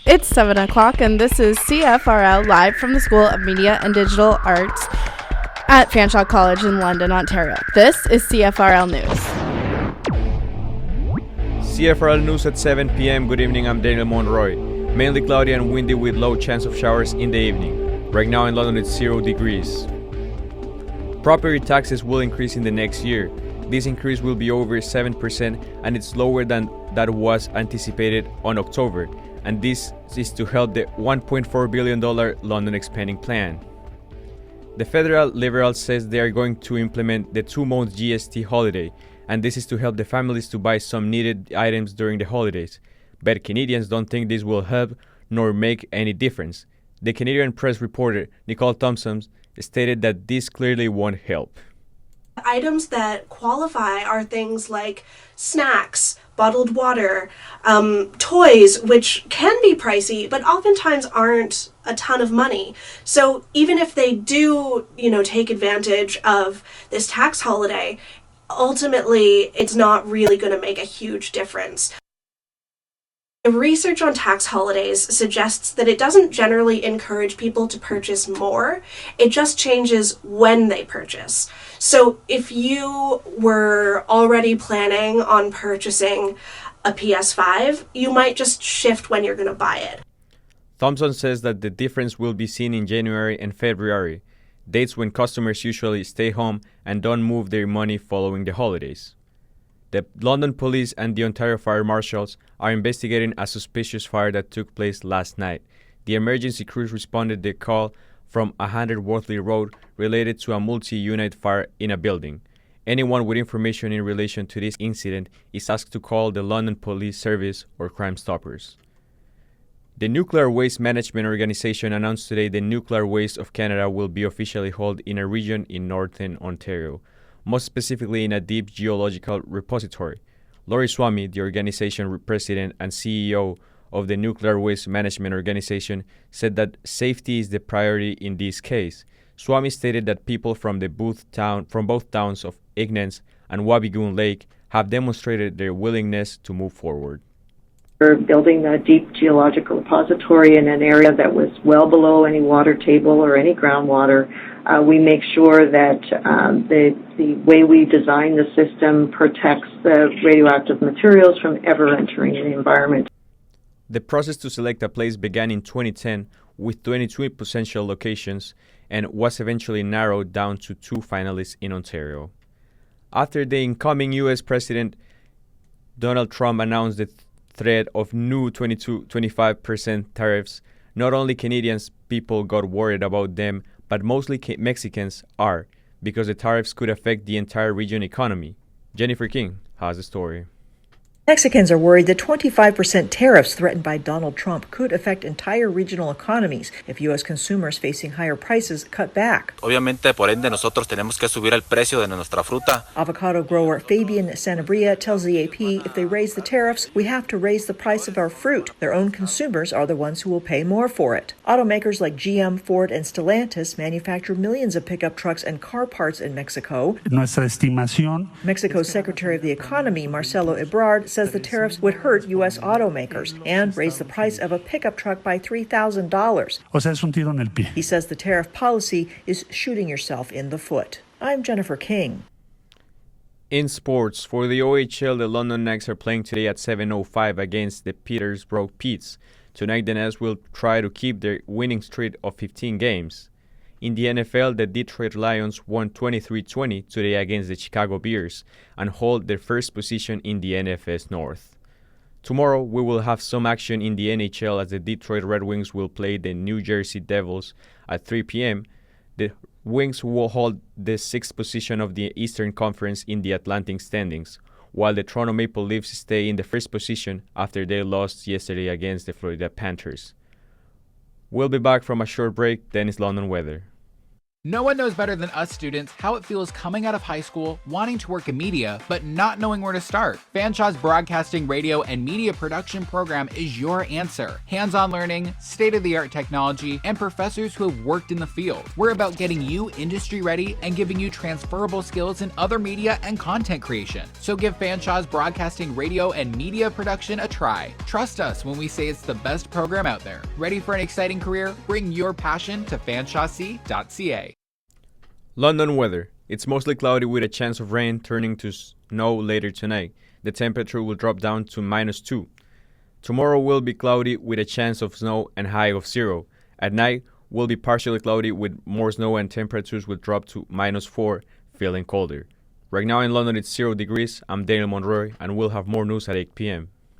It's 7 o'clock, and this is CFRL live from the School of Media and Digital Arts at Fanshawe College in London, Ontario. This is CFRL News. CFRL News at 7 p.m. Good evening, I'm Daniel Monroy. Mainly cloudy and windy with low chance of showers in the evening. Right now in London it's 0 degrees. Property taxes will increase in the next year. This increase will be over 7% and it's lower than that was anticipated on October. And this is to help the $1.4 billion London expanding plan. The federal Liberal says they are going to implement the 2-month GST holiday, and this is to help the families to buy some needed items during the holidays. But Canadians don't think this will help nor make any difference. The Canadian press reporter Nicole Thompson stated that this clearly won't help. Items that qualify are things like snacks, bottled water, toys, which can be pricey, but oftentimes aren't a ton of money. So even if they do, take advantage of this tax holiday, ultimately it's not really going to make a huge difference. Research on tax holidays suggests that it doesn't generally encourage people to purchase more, it just changes when they purchase. So if you were already planning on purchasing a PS5, you might just shift when you're going to buy it. Thompson says that the difference will be seen in January and February, dates when customers usually stay home and don't move their money following the holidays. The London Police and the Ontario Fire Marshals are investigating a suspicious fire that took place last night. The emergency crews responded to the call from 100 Worthley Road related to a multi-unit fire in a building. Anyone with information in relation to this incident is asked to call the London Police Service or Crime Stoppers. The Nuclear Waste Management Organization announced today the nuclear waste of Canada will be officially held in a region in northern Ontario, most specifically in a deep geological repository. Lori Swamy, the organization president and CEO of the Nuclear Waste Management Organization, said that safety is the priority in this case. Swamy stated that people from both towns of Ignace and Wabigoon Lake have demonstrated their willingness to move forward. We're building a deep geological repository in an area that was well below any water table or any groundwater. We make sure that the way we design the system protects the radioactive materials from ever entering the environment. The process to select a place began in 2010 with 22 potential locations and was eventually narrowed down to 2 finalists in Ontario. After the incoming U.S. President Donald Trump announced the threat of new 25% tariffs, not only Canadians people got worried about them, but mostly Mexicans are, because the tariffs could affect the entire region economy. Jennifer King has the story. Mexicans are worried that 25% tariffs threatened by Donald Trump could affect entire regional economies if U.S. consumers facing higher prices cut back. Obviamente, por ende, nosotros tenemos que subir el precio de nuestra fruta. Avocado grower Fabian Sanabria tells the AP if they raise the tariffs, we have to raise the price of our fruit. Their own consumers are the ones who will pay more for it. Automakers like GM, Ford, and Stellantis manufacture millions of pickup trucks and car parts in Mexico. Mexico's Secretary of the Economy, Marcelo Ebrard, says the tariffs would hurt U.S. automakers and raise the price of a pickup truck by $3,000. He says the tariff policy is shooting yourself in the foot. I'm Jennifer King. In sports, for the OHL, the London Knights are playing today at 7:05 against the Peterborough Petes. Tonight, the Knights will try to keep their winning streak of 15 games. In the NFL, the Detroit Lions won 23-20 today against the Chicago Bears and hold their first position in the NFS North. Tomorrow, we will have some action in the NHL as the Detroit Red Wings will play the New Jersey Devils at 3 p.m. The Wings will hold the 6th position of the Eastern Conference in the Atlantic standings, while the Toronto Maple Leafs stay in the first position after they lost yesterday against the Florida Panthers. We'll be back from a short break, then it's London weather. No one knows better than us students how it feels coming out of high school, wanting to work in media, but not knowing where to start. Fanshaw's broadcasting, radio, and media production program is your answer. Hands-on learning, state-of-the-art technology, and professors who have worked in the field. We're about getting you industry ready and giving you transferable skills in other media and content creation. So give Fanshaw's broadcasting, radio, and media production a try. Trust us when we say it's the best program out there. Ready for an exciting career? Bring your passion to fanshawc.ca. London weather. It's mostly cloudy with a chance of rain turning to snow later tonight. The temperature will drop down to -2. Tomorrow will be cloudy with a chance of snow and high of 0. At night will be partially cloudy with more snow and temperatures will drop to -4, feeling colder. Right now in London it's 0 degrees. I'm Daniel Monroy and we'll have more news at 8 p.m.